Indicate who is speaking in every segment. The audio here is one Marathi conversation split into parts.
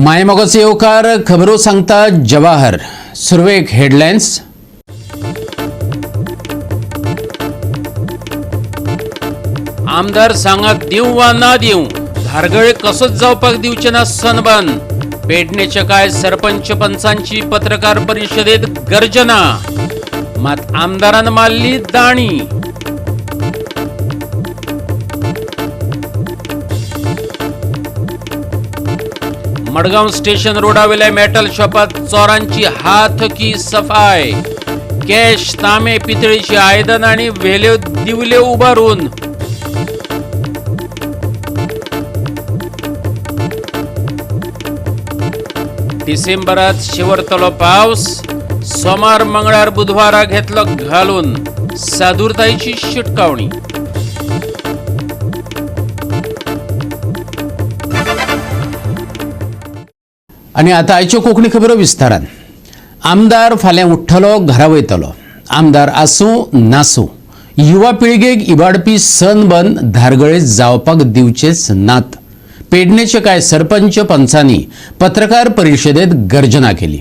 Speaker 1: मायमोगाचे येवकार खबरो सांगता जवाहर सुरवेक हेडलायन्स।
Speaker 2: आमदार सांगात दिवं वा ना दिवं धारगळे कसोच जावपाक दिवचे ना सनबन। पेडणेच्या काय सरपंच पंचांची पत्रकार परिषदेत गर्जना, मात आमदारान मारली दाणी। मडगांव स्टेशन रोडावेल्या मेटल शॉपात चोरांची हात की सफाई। कॅश, तांबे, पितळेची आयदन आणि व्हेल्यो दिवले उबारून। डिसेंबरात शिवरतलो पावस, सोमार मंगळार बुधवारा घेतलो घालून। सादुरतायेची शिटकावणी।
Speaker 1: आणि आता आयच्यो कोंकणी खबरो विस्तारान। आमदार फाल्यां उठ्ठलो घरा वयतलो। आमदार आसूं नासूं युवा पिळगेक इबाडपी सनबन धारगळे जावपाक दिवचेच नात। पेडणेचे काय सरपंच पंचांनी पत्रकार परिषदेत गर्जना केली।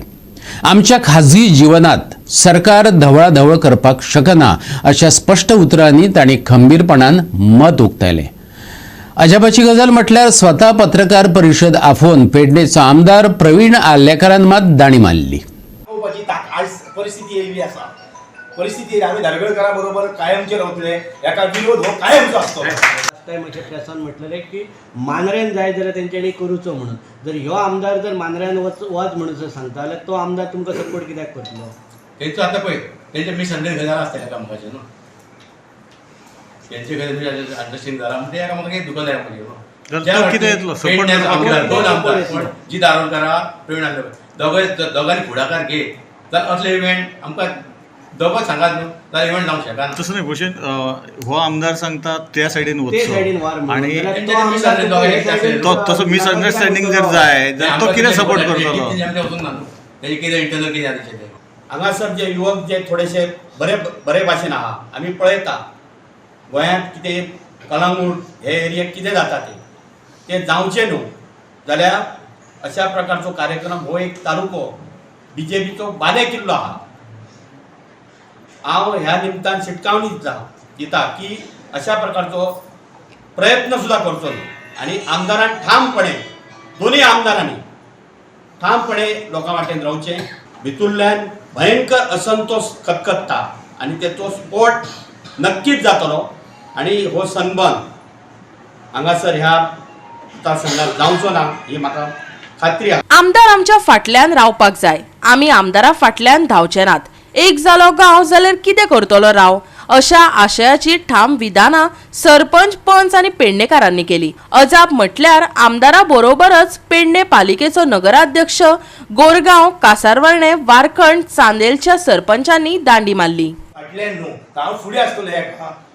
Speaker 1: आमच्या खाजगी जीवनात सरकार धवळाधवळ करपाक शकना अशा स्पष्ट उतरांनी तांणी खंबीरपणान मत उक्तायलें। अजापाची गजाल म्हटल्यार स्वता पत्रकार परिषद आफोवन पेडणेचो आमदार प्रवीण आर्लेकरान मात दाणी मारली।
Speaker 3: परिस्थिती येयली आसा, परिस्थिती आमी धारगळकरा बरोबर कायमचे रावतले, एका विरोध हो कायमचो आसतलो।
Speaker 4: लास्ट टायम म्हज्या प्रेसान म्हटलेलें की मांद्र्यान जाय जाल्यार तेंच्यांनी करूचो म्हणून। जर ह्यो आमदार जर मांद्र्यान वच म्हणून जर सांगता जाल्यार तो आमदार तुमकां सपोर्ट कित्याक करतलो?
Speaker 5: तेंचो आतां पळय तेंचे मिसअंडरस्टँडिंग गजाल आसता एका मुखाचे न्हू, तेंचे कडेन अंडरस्टँडिंग जाला म्हणजे एका मुखाक एक दुकान जाय म्हणजे
Speaker 6: कितें येतलो सपोर्ट
Speaker 5: आमदार जी दारोडकारा प्रवीण आर्लेकर दोगांनी फुडाकार घे जाल्यार असले इव्हेंट आमकां दोगांच सांगात न्हू जाल्यार इव्हेंट जावंक शकना।
Speaker 6: तसो न्ही भशेन हो आमदार सांगता त्या सायडीन वचचो
Speaker 4: आणि
Speaker 6: तो तसो मिसअंडरस्टँडिंग जर जाय जाल्यार तो कितें सपोर्ट करतलो?
Speaker 5: तेजे कितें इंटरनल कितें आसा तेचें
Speaker 3: हांगासर जे युवक जे थोडेशे बरे भाशेन आहा, आमी पळयता गोंयांत कितें कळंगूट हे एरियेक कितें जाता ते जावचें न्हू जाल्यार अशा प्रकारचो कार्यक्रम हो एक तालुको बीजेपीचो बाले किल्लो आहा। हांव ह्या निमतान शिटकावणी दिता की अशा प्रकारचो प्रयत्न सुद्धा करचो न्हू आनी आमदारान ठामपणे दोनूय आमदारांनी ठामपणे लोकां वाटेन रावचें। भितुरल्यान भयंकर असंतोष खतखत्ता आनी तेचो स्फोट नक्कीच जातलो आनी हो सनबर्न हांगासर ह्या मतदारसंघात जावचो ना ही म्हाका खात्री आसा।
Speaker 7: आमदार आमच्या फाटल्यान रावपाक जाय, आमी आमदारा फाटल्यान धांवचे नात। एक जालो गांव जाल्यार कितें करतलो राव, अशा आशयाची ठाम विधानां सरपंच पंच आनी पेडणेकारांनी केली। अजाप म्हटल्यार आमदारा बरोबरच पेडणे पालिकेचो नगराध्यक्ष, गोरगांव, कासारवळणे, वारखंड, चांदेलच्या सरपंचांनी दांडी मारली।
Speaker 3: फाटल्यान न्हू हांव फुडें आसतलो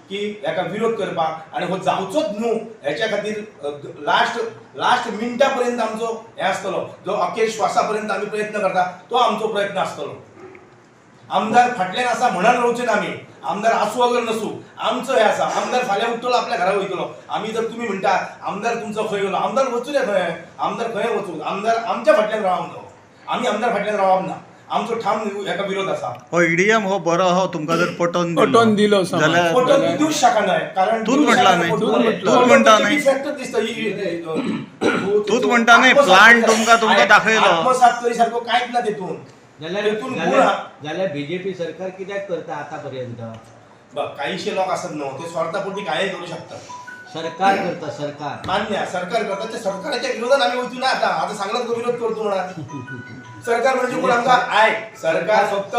Speaker 3: की हेका विरोध करपाक आनी हो जावचोच न्हू हेच्या खातीर लास्ट मिनटा पर्यंत आमचो हे आसतलो, जो अखेर श्वासा पर्यंत आमी प्रयत्न करता तो आमचो प्रयत्न आसतलो। आमदार फाटल्यान आसा म्हणून रावचे ना आमी, आमदार आसूं अगर नसूं आमचो हे आसा। आमदार फाल्यां उठतलो आपल्या घरा वयतलो, आमी जर तुमी म्हणटा आमदार तुमचो खंय गेलो, आमदार वचूं रे खंय, आमदार खंय वचूं, आमदार आमच्या फाटल्यान रावंक जाय, आमी आमदार फाटल्यान रावप ना। आमचो ठाम हेका विरोध आसा।
Speaker 6: हो ईडीएम हो बरो हो तुमकां जर पटोवन दिलो जाल्यार
Speaker 3: फोटो दिवूच शकना, कारण
Speaker 6: तूच म्हटला न्ही, तूच म्हणटा न्ही, तूच म्हणटा न्ही प्लांट तुमकां दाखयलो,
Speaker 3: आत्मसात करी सारको कांयच ना तेतून।
Speaker 4: जाल्यार बीजेपी सरकार कित्याक करता आतापर्यंत?
Speaker 3: काहीशे लोक असतात न्हू ते स्वार्थापोटी कांय करू शकतात।
Speaker 4: सरकार करता, सरकार
Speaker 3: मान्य सरकार करता, ते सरकाराच्या विरोधात आम्ही वचू ना। आता सांगला तो विरोध करतो म्हणा। सरकार म्हणजे कोण आमका सरकार फक्त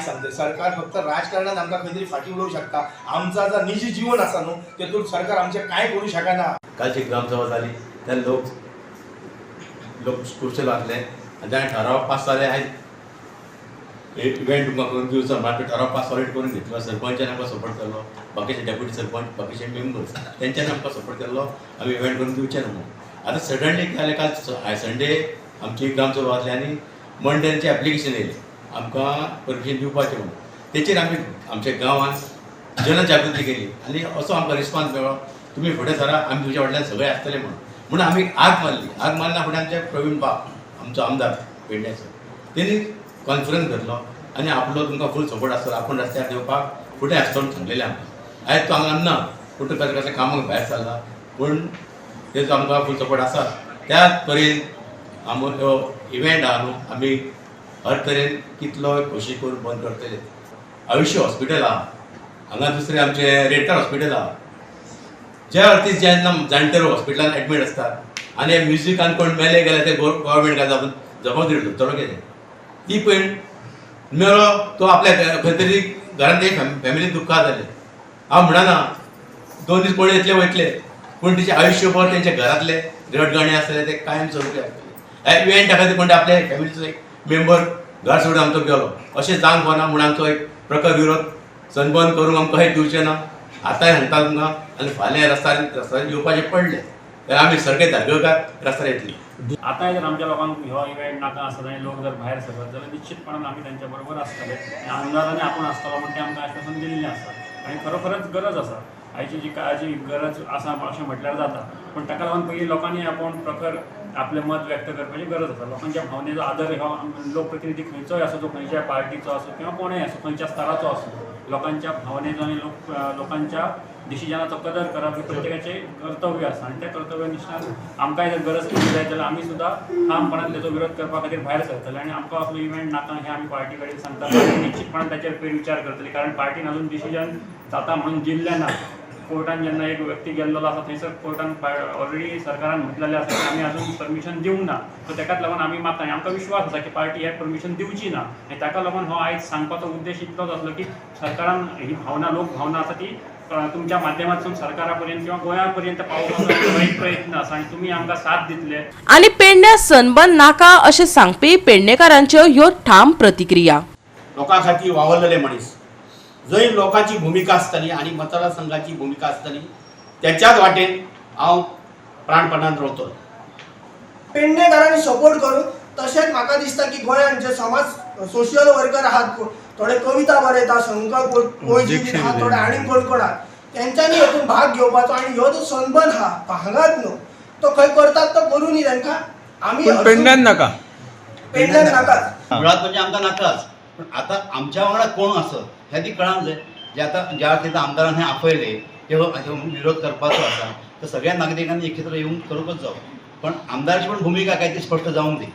Speaker 3: सांगते, सरकार फक्त राजकारणात आमका खंय तरी फाटी उडवू शकता। आमचा जर निजी जीवन आसा न्हू तेतून सरकार आमचे कांय करू शकना।
Speaker 5: कालची ग्रामसभा जाली त्या लोक खुबशे लागले आनी ताणें ठराव पास जाले। आयज इव्हेंट तुमकां करून दिवचो म्हाका ठराव पास ऑलरेडी करून घेतलो। सरपंचान आमकां सपोर्ट केलो, बाकीचे डेप्युटी सरपंच, बाकीचे मेंबर्स तेंच्यांनी आमकां सपोर्ट केलो। आमी इव्हेंट करून दिवचे ना म्हणून आतां सडनली जालें काल संडे आमची ग्रामसभा जातली आनी मंडेचे एप्लिकेशन येयलें आमकां परमिशन दिवपाचें म्हणून। तेचेर आमी आमच्या गांवांत जनजागृती केली आनी असो आमकां रिस्पॉन्स मेळ्ळो, तुमी फुडें सरा, आमी तुमच्या फाटल्यान सगळे आसतले म्हणून आमी आग मारली। आग मारना फुडें आमचे प्रवीण बाब आमचो आमदार पेडण्याचो तेणी कॉन्फरन्स घेतलो आनी आपलो तुमकां फूल सपोर्ट आसतलो आपूण रस्त्यार देवपाक फुडें आसतलो सांगलेलें आमकां आयज तो हांगा ना पूण कसले कसले कामाक भायर सरला पूण तेचो आमकां फूल सपोर्ट आसा त्याच तरेन आमचो इव्हेंट आहा न्हू आमी हर तरेन कितलोय खोशी करून बंद करतले आयुश्य हॉस्पिटल आहा हांगा दुसरें आमचें रेडकर हॉस्पिटल आहा जे आर्टिस्ट जेन्ना जाणटेलो हॉस्पिटलान एडमीट आसतात आनी म्युजिकान कोण मेले गेले ते गव्हर्मेंट काय जबाबदारी धरतलो कितें ती पळय मेलो तो आपल्या खंय तरी घरांत एक फॅमिली दुख्खात जाले हांव म्हणना 2 दीस कोण येतले वयतले पूण तेचे आयुश्यभर तेंचे घरांतले रडगाणे आसतले ते कायम स्वरुपी आसतले ह्या इव्हेंटा खातीर कोण आपल्या फॅमिलीचो एक मेंबर घर सोडून आमचो गेलो अशें जावंक पावना म्हणून आमचो एक प्रखर विरोध सनबर्न करूंक आमकां हें दिवचें ना आतांय सांगता तुमकां आनी फाल्यां रस्त्यार येवपाचें पडलें जाल्यार आमी सारके धारगळकार रस्त्यार येतली
Speaker 8: आता जर आमच्या लोकांक हो इव्हेंट नाका आसत आनी लोक जर भायर सरत जाल्यार निश्चितपणान आमी तांच्या बरोबर आसतले आनी आमदारांनी आपूण आसतलो म्हण तें आमकां आश्वासन दिल्लें आसा आनी खरोखरच गरज आसा आयची जी काळाची गरज आसा अशें म्हटल्यार जाता पूण ताका लागून पयलीं लोकांनी आपूण प्रखर आपलें मत व्यक्त करपाची गरज आसा लोकांच्या भावनेचो आदर हो लोकप्रतिनिधी खंयचोय आसूं तो खंयच्याय पार्टीचो आसूं किंवा कोणूय आसूं खंयच्या स्तराचो आसूं लोकांच्या भावनेचो आनी लोकांच्या डिसिजनाचो कदर करप हे प्रत्येकाचें कर्तव्य आसा आनी त्या कर्तव्य निश्णान आमकांय जर गरज पडली जाय जाल्यार आमी सुद्दां ठामपणान तेचो विरोध करपा खातीर भायर सरतले आनी आमकां असलो इव्हेंट नाका हें आमी पार्टी कडेन सांगता निश्चितपणान ताचेर फेरविचार करतली कारण पार्टीन अजून डिसिजन जाता म्हणून दिल्लें ना कोर्टान जेन्ना एक व्यक्ती गेल्लो आसा थंयसर कोर्टान ऑलरेडी सरकारान म्हटलेलें आसा की आमी अजून परमिशन दिवंक ना सो ताकाच लागून आमी मागता आनी आमकां विश्वास आसा की पार्टी हें परमिशन दिवची ना आनी ताका लागून हो आयज सांगपाचो उद्देश इतलोच आसलो की सरकारान ही भावना लोक भावना आसा ती तुमच्या माध्यमांतून सरकारा पर्यंत किंवा गोंया पर्यंत पावोवपाचो एक प्रयत्न आसा आनी तुमी आमकां साथ दितले
Speaker 7: आनी पेडण्या सनबर्न नाका अशें सांगपी पेडणेकारांच्यो ह्यो ठाम प्रतिक्रिया
Speaker 9: लोकां खातीर वावरलेले मनीस जंय लोकांची भुमिका आसतली आनी मतदारसंघाची भुमिका आसतली त्याच्याच वाटेन हांव प्राणपणान रावतलो
Speaker 10: पेडणेकारांनी सपोर्ट करून तशेंच म्हाका दिसता की गोंयांत जे समाज सोशियल वर्कर आहात थोडे कविता बरयता शंकर पोयजी आहात थोडे आनी कोण आहात तेंच्यांनी हेतून भाग घेवपाचो आनी ह्यो जो सनबर्न आहा हांगाच न्हू तो खंय करतात तो करूनी तांकां आमी
Speaker 6: पेडण्यान नाका
Speaker 10: पेडण्यान नाकाच
Speaker 4: मुळात म्हणजे आमकां नाकाच पण आता आमच्या वांगडा कोण आसत हें ती कळांक जाय जे आतां ज्या खातीर आमदारान हें आपयलें ते विरोध करपाचो आसा तर सगळ्या नागरिकांनी एकत्र येवन करूंकच जावो पण आमदाराची पण भुमिका काय ती स्पश्ट जावंक जाय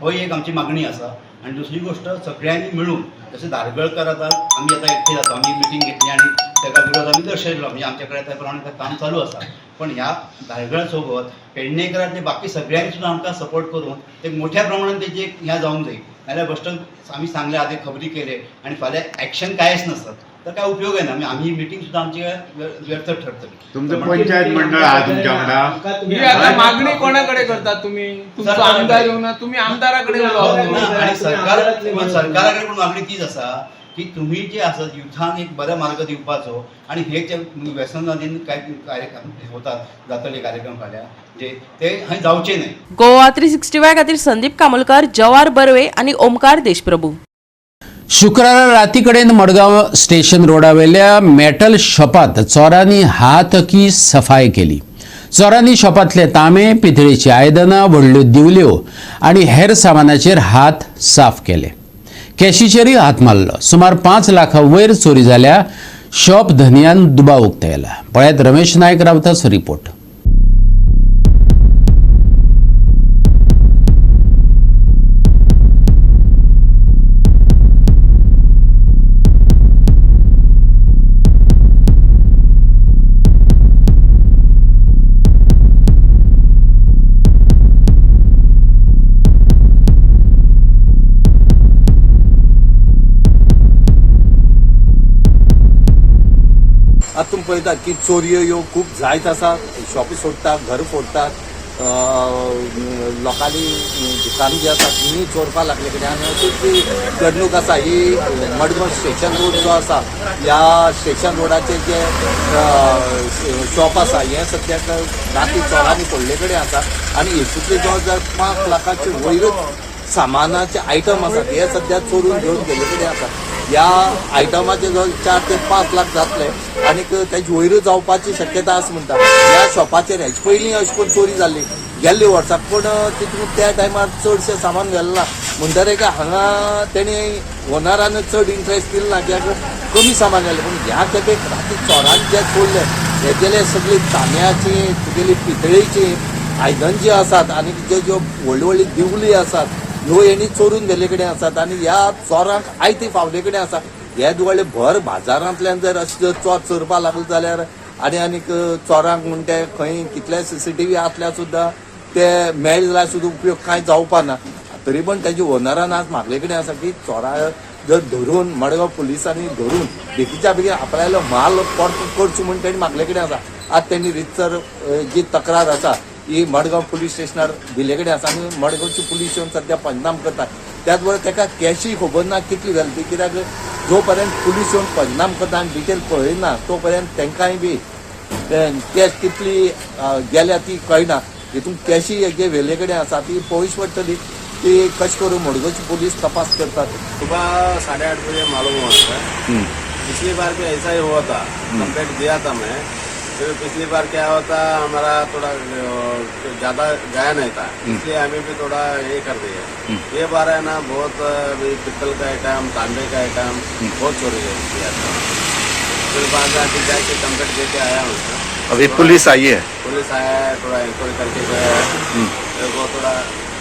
Speaker 4: हो एक आमची मागणी आसा आनी दुसरी गोश्ट सगळ्यांनी मिळून जशें धारगळकर आतां आमी आतां एकटे जाता आमी मिटींग घेतली आनी ताका विरोध आमी दर्शयलो म्हणजे आमचे कडेन त्या प्रमाणे काम चालू आसा पण ह्या धारगळ सोबत पेडणेकरांचे बाकी सगळ्यांनी सुद्दां आमकां सपोर्ट करून एक मोठ्या प्रमाणात तेची एक हें जावंक जाय नाल्यार गोश्ट आमी सांगले आदी खबरी केले आनी फाल्यां एक्शन कांयच नसत तर काय उपयोग आहे ना आम्ही मिटींग सुद्धा आमची व्यर्थ ठरतली
Speaker 6: तुमचं पंचायत मंडळ आहा तुमच्या वांगडा मागणी कोणाकडे करतात तुम्ही तुमचो आमदार येऊ ना तुम्ही आमदाराकडे
Speaker 9: आणि सरकाराकडे पण मागणी तीच आसा की तुम्ही जे आसत युथान एक बरो मार्ग दिवपाचो आणि हे जे व्यसनाधीन काय कार्यक्रम होतात जातले कार्यक्रम फाल्यां जे ते हय जावचे नाही
Speaker 7: गोवा 365 खातीर संदीप कामोलकर जवाहर बर्वे आणि ओमकार देशप्रभू
Speaker 1: शुक्रारा राती कडेन मडगांव स्टेशन रोडावेल्या मेटल शॉपात चोरांनी हात की सफाई केली. चोरांनी शॉपातले तांबे पितळेची आयदनां व्हडल्यो दिवल्यो आनी हेर सामानाचेर हात साफ केले. कॅशीचेरय हात मारलो. सुमार 5 लाखा वयर चोरी जाल्या. शॉप धनियान दुबाव उक्तायला. पळयात रमेश नायक रावताचो रिपोर्ट.
Speaker 3: आतां तुमी पळयतात की चोरयो ह्यो खूब जायत आसा. शॉपी सोडटात, घर फोडटात, लोकांनी दुकान जी आसा तींय चोरपाक लागले कितें आनी अशीच ती घडणूक आसा. ही मडगांव स्टेशन रोड जो आसा ह्या स्टेशन रोडाचेर जे शॉप आसा हें सद्याक राती चोरांनी फोडले कडेन आसा आनी हेतूंतले जो जर 5 लाखाचे वयरूच सामानाचे आयटम आसात हे सद्या चोरून घेवन गेले कडेन आसा. ह्या आयटमाचे जो 4 ते 5 लाख जातले आनीक तेजे वयरूच जावपाची शक्यता आसा म्हणटा. ह्या शॉपाचेर हेजे पयलीं अशें करून चोरी जाल्ली.
Speaker 11: गेल्ले वर्साक पूण तितून त्या टायमार चडशें सामान व्हेल्लें ना म्हणटरेक हांगा तेणी ओनरान चड इंट्रस्ट दिलो ना कित्याक कमी सामान व्हेलें पूण ह्या खेपेक राती चोरान जे चोरले हे गेले सगळी तांब्याची तुगेली पितळेची आयदन जी आसात आनी ज्यो व्हडली व्हडली दिवली आसात ह्यो हेणी चोरून व्हेले कडेन आसात आनी ह्या चोरांक आयते फावले कडेन आसा हे व्हडले भर बाजारांतल्यान जर अशें जर चोर चोरपा लागलो जाल्यार आनीक चोरांक म्हण ते खंय कितले CCTV आसल्यार सुद्दां ते मेळ्ळे जाल्यार सुद्दां उपयोग कांय जावपा ना तरी पण ताजे ओनरान आज म्हागले कडेन आसा की चोरां जर धरून मडगांव पुलिसांनी धरून बेगीच्या बेगीन आपल्यालो माल परत करचो म्हण तेणी म्हागले कडेन आसा आज तेणी रितसर जी तक्रार आसा ही मडगांव पुलीस स्टेशनार दिले कडेन आसा आनी मडगांवची पुलीस येवन सद्या पंचनाम करता त्याच बरोबर ताका कॅशूय खबर ना कितली घाली ती कित्याक जो पर्यंत पुलीस येवन पंचनाम करता आनी डिटेल पळयना तो पर्यंत तांकांय बी कॅश कितली गेल्या ती कळना हितून कॅशूय जे व्हेले कडेन आसा ती पळोवची पडटली ती कशें करून मडगांवची पुलिस तपास करतात.
Speaker 12: सुबह 8:30 बजे मालूम हुआ था. पिछली बार भी ऐसा ही हुआ था. कंप्लेंट दिया था मैं. फिर पिछली बार क्या होता हमारा थोड़ा ज़्यादा गया नहीं था इसलिए हमें भी थोड़ा ये कर दिया. ये बार है ना बहुत पित्तल का आइटम तांबे का आइटम बहुत चोरी किया था. फिर बाद में आके जाके कंप्लेंट देके आया हूँ.
Speaker 11: अभी पुलिस आई है.
Speaker 12: पुलिस आया है थोड़ा इंक्वायरी करके गया है. वो थोड़ा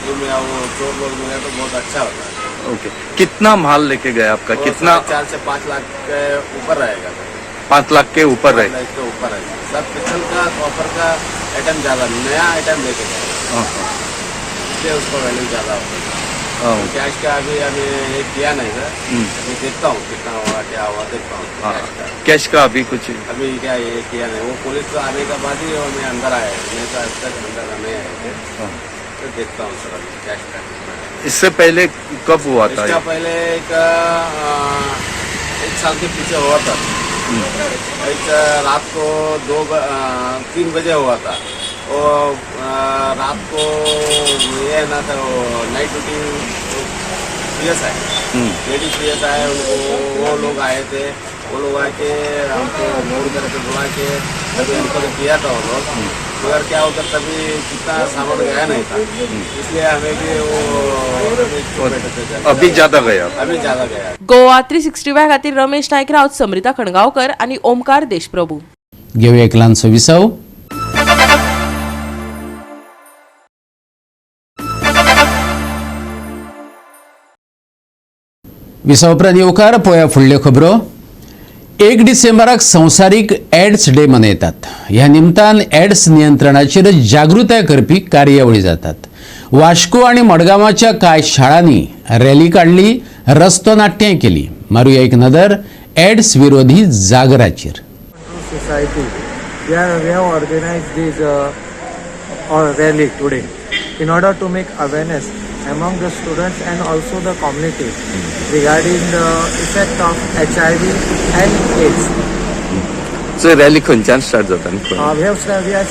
Speaker 12: वो चोर लोग मिले तो बहुत अच्छा होता है.
Speaker 11: ओके कितना माल लेके गए आपका कितना
Speaker 12: 4 से 5 लाख के ऊपर रहेगा.
Speaker 11: 5 लाख के ऊपर रहेगा.
Speaker 12: इसके ऊपर है सब पित्तल का कॉपर का आइटम ज़्यादा नया आइटम लेके गए इसलिए उसका वैल्यू ज़्यादा होता है. कैश का अभी ये किया नहीं था. अभी देखता हूँ कितना हुआ क्या हुआ देखता हूँ.
Speaker 11: कैश का अभी कुछ
Speaker 12: अभी क्या ये किया नहीं. वो पुलिस को आने के बाद ही मैं अंदर आया नहीं तो आज तक अंदर नहीं आए थे. तो देखता हूँ सर अभी कैश का.
Speaker 11: इससे पहले कब हुआ था?
Speaker 12: इसका पहले एक साल के पीछे हुआ था. एक रात को 3 बजे हुआ था. और रात को ये ना था नाइट ड्यूटी PS आए लेडीज PS आए उनको वो लोग आए थे. वो लोग आके हमको मोड़ करके बुला के तभी हमको किया था वो लोग. मगर क्या होता तभी कितना सामान गया नहीं था इसलिए हमें भी वो
Speaker 11: अभी ज़्यादा गया.
Speaker 12: अभी ज़्यादा गया.
Speaker 7: गोवा 365 खातीर रमेश नायक राऊत, समृता खणगावकर आणि ओमकार देशप्रभू.
Speaker 1: घेऊया एक ल्हानसो विसव. विसव उपरांत येवकार पळोवया फुडल्यो खबरो. 1 डिसेंबराक संवसारीक एड्स डे मनयतात. ह्या निमतान एड्स नियंत्रणाचेर जागृताय करपी कार्यावळी जातात. वास्को आणि मडगांवाच्या कांय शाळांनी रॅली काढली, रस्तो नाट्यां केली. मारूया एक नदर एड्स विरोधी जागराचेर.
Speaker 13: Society, we have organized this rally today in order to make awareness among the students and also the community regarding the effect of HIV and AIDS.
Speaker 11: So rally खंयच्यान स्टार्ट जाता?
Speaker 13: We are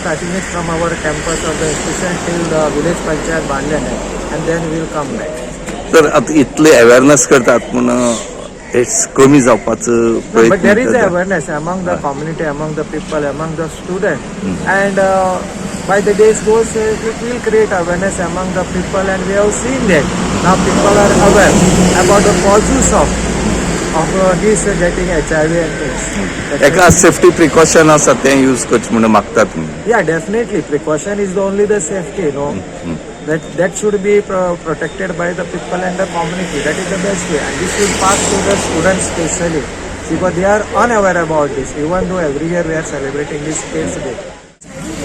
Speaker 13: starting it from our campus of the institution till the village panchayat Bandlane and then we will come back.
Speaker 11: तर आता इतले अवेअरनेस करतात पण इट्स कमी जावपाचं प्रयत्न.
Speaker 13: But there is awareness among the community, among the people, among the students, and by the days goes, it will create awareness among the people, and we have seen that now people are aware about the causes of this getting HIV and AIDS.
Speaker 11: एका सेफ्टी प्रिकॉशन आसा ते यूज करचे म्हणून मागतात.
Speaker 13: Yeah, definitely. Precaution is the only the safety, no. That should be protected by the people and the community. That is the best way, and this should pass to the students especially because they are unaware about this. Even though every year we are celebrating this AIDS Day.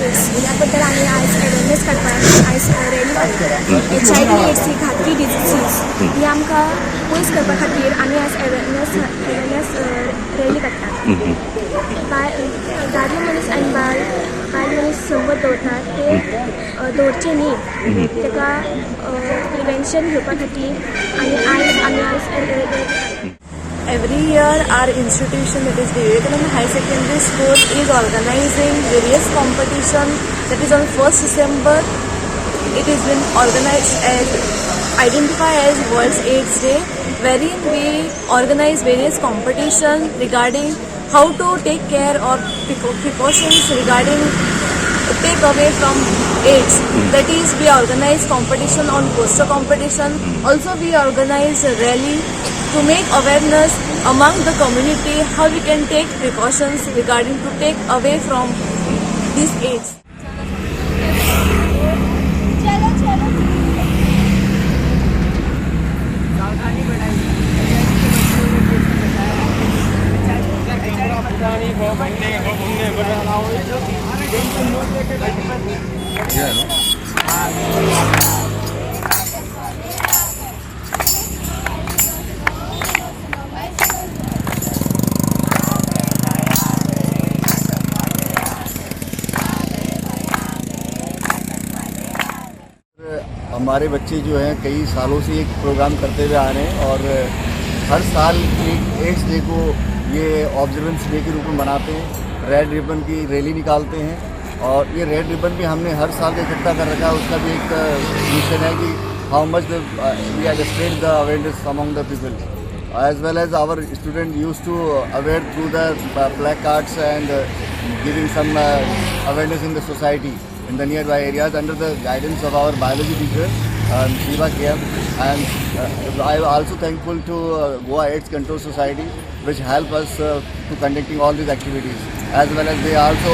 Speaker 14: याबद्दल आम्ही आज अवेरनेस करपाक आज रॅली काडली. HIV एड्स ही घातकी डिजीज ही आमकां पयस करपा खातीर आमी आज अवेरनेस रॅली काडटात. दादले मनीस आनी बायल मनीस संबंद दवरतात ते दवरचे न्ही. ताका प्रिवेंशन घेवपा खातीर आमी आज
Speaker 15: Every year our institution, that is the Vivekananda High Secondary School, is organizing various competition. That is on 1st December. It has been organized as identified as World AIDS Day, wherein we organize various competition regarding how to take care or precautions regarding take away from AIDS. That is, we organize competition on poster competition. Also, we organize a rally to make awareness among the community how we can take precautions regarding to take away from this AIDS.
Speaker 16: हमारे बच्चे जो हैं कई सालों से एक प्रोग्राम करते हुए आ रहे हैं और हर साल एक एड्स डे को ये ऑब्जर्वेंस डे के रूप में मनाते हैं। रेड रिबन की रैली निकालते हैं और ये रेड रिबन भी हमने हर साल इकट्ठा कर रखा है। उसका भी एक मिशन है कि how much we are spread the awareness among the people as well as our student used to aware through the placards and giving some awareness in the society in the nearby areas under the guidance of our biology teacher Shiva KM. And I am also thankful to Goa AIDS Control Society, which help us to conducting all these activities, as well as they also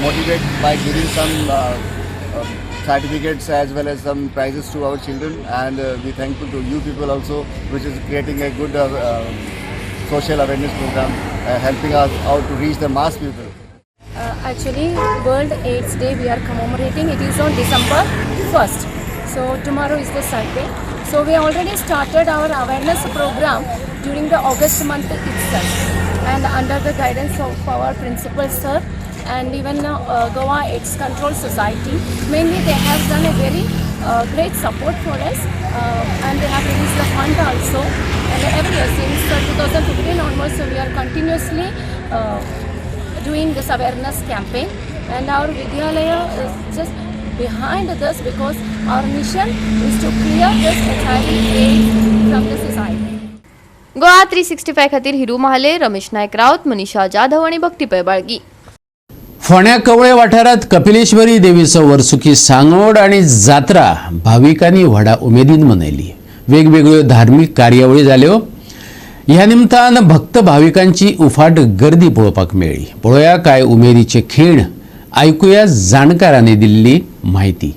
Speaker 16: motivate by giving some certificates as well as some prizes to our children. And we thankful to you people also, which is creating a good social awareness program, helping us out to reach the mass people.
Speaker 14: Actually, World AIDS Day we are commemorating. It is on December 1st. So tomorrow is the Sunday. So we already started our awareness program during the August month itself, and under the guidance of our principal sir and even Goa AIDS Control Society. Mainly they have done a very great support for us, and they have released the fund also. And every year since 2015 onwards, so we are continuously doing this awareness campaign, and our Vidyalaya is just behind this because our mission is to clear this HIV/AIDS from the society.
Speaker 17: Goa 365 खातीर हिरू महाले, रमेश नायक राऊत, मनीषा जाधव आणि भक्तीपय बाळगी.
Speaker 1: फोंड्या कवळे वाठारात कपिलेश्वरी देवीचो वर्सुकी सांगोड आणि जात्रा भाविकांनी व्हडा उमेदीन मनयली. वेगवेगळ्यो धार्मीक कार्यावळी जाल्यो. ह्या निमतान भक्त भाविकांची उफाट गर्दी पळोवपाक मेळ्ळी. पळोवया काय उमेदीचे खीण. ऐकुया जाणकारांनी दिल्ली माहिती.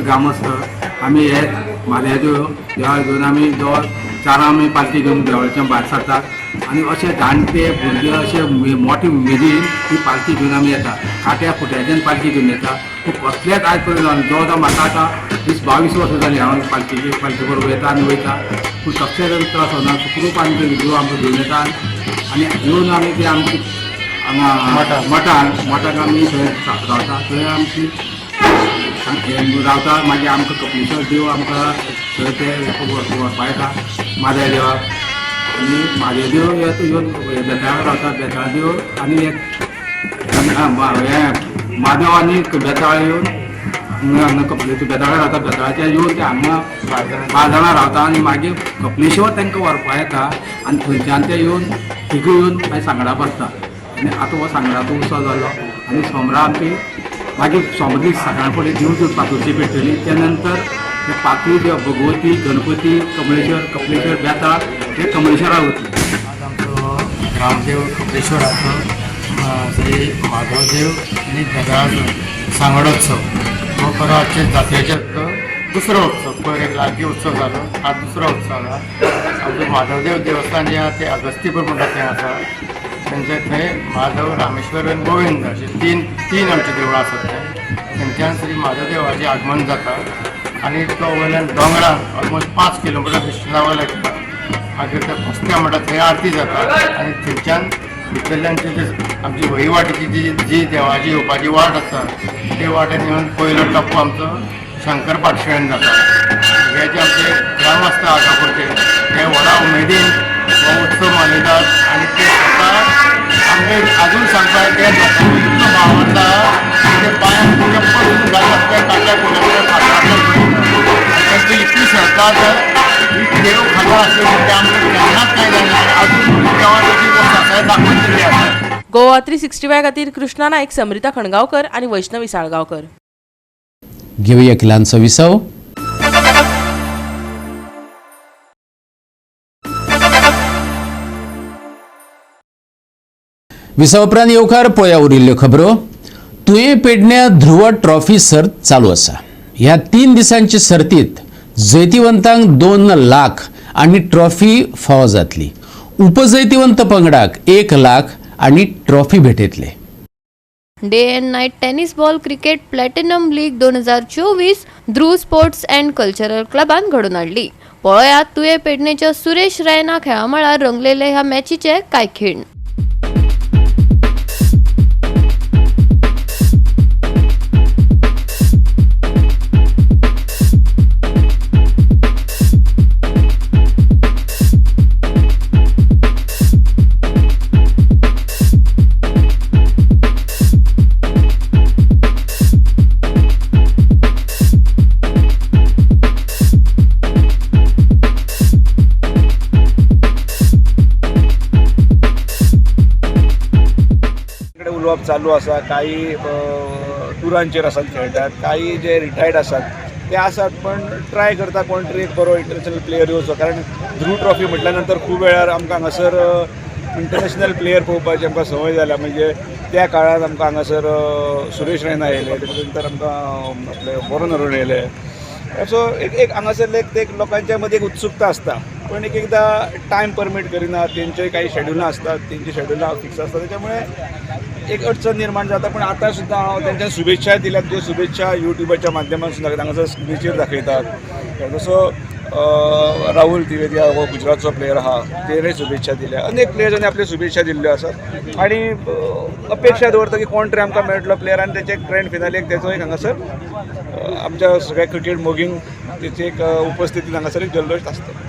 Speaker 18: ग्रामस्थ आम्ही हे म्हाल्याच्यो देवाक घेवन आमी जवळ 4 आमी पालखी घेवन देवळाच्या भायर सरतात आणि अशे जाणटे भुरगे अशे मोठे उमेदीन ही पालखी घेवन आमी येता. काट्या फुट्याच्यान पालखी घेवन येता. पूण कसलेच आयज पर्यंत जवळ जवळ म्हाका आतां 20-22 वर्सां जालीं हांव पालखी बरोबर येता आनी वयता. पूण कसले त्रास होना. सुखरूप आमी देव आमकां घेवन येता आनी घेवन आमी ते आमची हांगा मठाक आमी थंय रावता. थंय आमची रावता. मागीर आमकां कपिलेश्वर देव आमकां थंय ते व्हरपा येता म्हादेव देवाक. आनी म्हादेव देव येवन बेताळाक रावता. बेताळ देव आनी एक म्हादेव आनी बेताळ येवन हांगा कपलेश्वर बेताळा रावता, बेताळाच्या येवन ते हांगा बाळजाणा रावता आनी मागीर कपलेश्वर तांकां व्हरपा येता आनी थंयच्यान ते येवन थिगूय येवन मागीर सांगडा बसता. आनी आतां हो सांगडाचो उत्सव जालो आनी सोमरा आमची मागीर सोमरा सकाळ फुडें दिवज पातोळची पेटतली. त्या नंतर ते पातळी देव भगवती, गणपती, कपलेश्वर बेताळ हे कमळेश्वरा वतली.
Speaker 19: आज आमचो ग्रामदेव कपलेश्वराचो श्री माधवदेव आनी बेताळाचो सांगडोत्सव हो खरो आजचे जात्रेचो दुसरो उत्सव. पयर एक लागीं उत्सव जालो, आज दुसरो उत्सव जाला. आमचो माधवदेव देवस्थान जें आसा तें अगस्तीपूर म्हणटा तें आसा. तेंचे थंय माधव, रामेश्वर आनी गोविंद अशें तीन आमची देवळां आसात थंय. थंयच्यान श्री माधवदेवाचें आगमन जाता आनी तो वयल्यान दोंगरान ऑलमोस्ट 5 किलोमिटर डिस्टन्सा वयल्यान येता. मागीर ते पोस्त्या म्हणटा थंय आरती जाता आनी थंयच्यान भितरल्यानची जी आमची वहिवाटीची जी देवाची येवपाची वाट आसा ते वाटेन येवन पयलो टप्पो आमचो शंकर पाठशाळेन जाता. हे जे आमचे ग्रामस्थ आगापूरचे ते व्हडा उमेदीन हो उत्सव मनयतात आनी ते स्वता आमकां आजून सांगतात ते लोकांचो इतलो भाव आसा ते पांयान चप्पल घालतात ते काट्या कोणाच्या फाटल्यान तांची इतली श्रद्धा आसा ही देव खाला आसली ते आमकां केन्नाच कांय जायना. आजून देवाची वसाय दाखोवन दिली आसा.
Speaker 7: गोवा 365 खातीर कृष्णा नायक, समृता खणगांवकर आनी वैष्णवी साळगांवकर.
Speaker 1: घेऊया एक ल्हानसो विसव. विसव उपरांत येवकार पळोवया उरिल्ल्यो खबरो. तुयें पेडण्या ध्रुव ट्रॉफी सर्त चालू आसा. ह्या 3 दिसांची सर्तीत जैतिवंतांक 2 लाख आनी ट्रॉफी फावो जातली. उपजैतिवंत पंगडाक 1 लाख आनी ट्रॉफी भेटयतले.
Speaker 17: Day and night tennis ball cricket platinum league 2024 Dhruv sports and cultural क्लबान घडोवन हाडली. पळयात तुये पेडणेच्या सुरेश रैना खेळा मळार रंगलेले ह्या मॅचीचे कांय खीण.
Speaker 3: चालू आसा. काही टुरांचेर आसात खेळटात, काही जे रिटायर्ड आसात ते आसात, पण ट्राय करता कोण तरी एक बरो इंटरनॅशनल प्लेयर येवचो. कारण ध्रुव ट्रॉफी म्हटल्या नंतर खूब वेळार आमकां हांगासर इंटरनॅशननल प्लेयर पळोवपाची आमकां संवय जाल्या. म्हणजे त्या काळात आमकां हांगासर सुरेश रैना येयले, तेच्या नंतर आमकां आपले वरुण अरुण येयले. सो एक हांगासर एक लोकांच्या मदीं एक उत्सुकता आसता, पण एकदां टायम परमीट करिना. तेंचे काही शेड्युलां असतात, तेंची शेड्युलां फिक्स आसता, त्याच्यामुळे एक अडचण निर्माण जाता. पण आता सुद्दां हांव तेंच्यान शुभेच्छाय दिल्यात, ज्यो शुभेच्छा युट्यूबाच्या माध्यमांतून सुद्दां हांगासर स्क्रिनीचेर दाखयतात. जसो राहुल त्रिवेदी हो गुजरातचो प्लेयर आहा, तेणेय शुभेच्छा दिल्या. अनेक प्लेयर्सांनी आपल्यो शुभेच्छा दिल्ल्यो आसात आनी अपेक्षा दवरता की कोण तरी आमकां मेळटलो प्लेयर आनी तेचे ग्रँड फिनालेक तेचो एक हांगासर आमच्या सगळ्या क्रिकेट मोगींक तेची एक उपस्थितीन हांगासर एक जल्लोश आसता.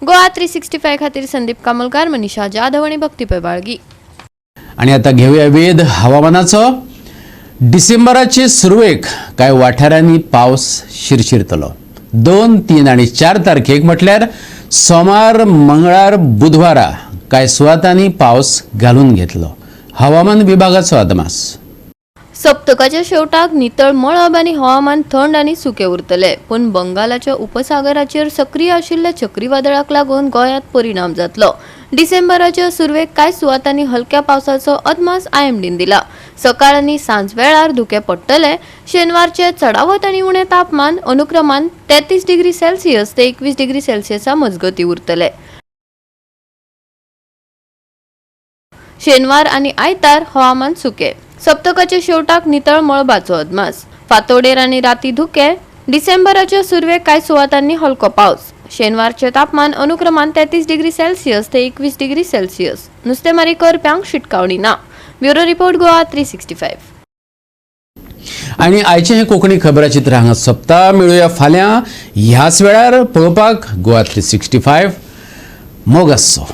Speaker 17: गोवा 365 खातीर संदीप कामलकार, मनीषा जाधव आणि भक्ती पैबाळगी.
Speaker 1: आणि आता घेऊया वेध हवामानाचो. डिसेंबराचे सुरवेक कांय वाठारांनी पावस शिरशिरतलो. 2, 3 आणि 4 तारखेक म्हटल्यार सोमार, मंगळार, बुधवारा कांय सुवातांनी पावस घालून घेतलो. हवामान विभागाचो अदमास.
Speaker 17: सप्तकाच्या शेवटाक नितळ मळब आनी हवामान थंड आनी सुके उरतले, पण बंगालाच्या उपसागराचेर सक्रिय आशिल्ल्या चक्रीवादळाक लागून गोंयांत परिणाम जातलो. डिसेंबराच्या सुरवेक कांय सुवातांनी हलक्या पावसाचो अदमास आयएमडीन दिला. सकाळ आनी सांज वेळार धुके पडटले. शेनवारचे चडावत आनी उणें तापमान अनुक्रमान 33 डिग्री सेल्सियस ते 21 डिग्री सेल्सियसा मजगती उरतले. शेनवार आनी आयतार हवामान सुके. सप्तकाच्या शेवटाक नितळ मळबाचो अदमास. फांतोडेर आनी राती धुके. डिसेंबराच्या सुरवेक कांय सुवातांनी हलको पावस. शेनवारचे तापमान अनुक्रमान 33 डिग्री सेल्सियस ते 21 डिग्री सेल्सियस. नुस्तेमारी करप्यांक शिटकावणी ना. Bureau report Goa 365.
Speaker 1: आणि आयचे हे कोंकणी खबराचित्र हांगा सोंपता. मेळुया फाल्यां ह्याच वेळार पळोवपाक गोवा 365. मोग आसचो.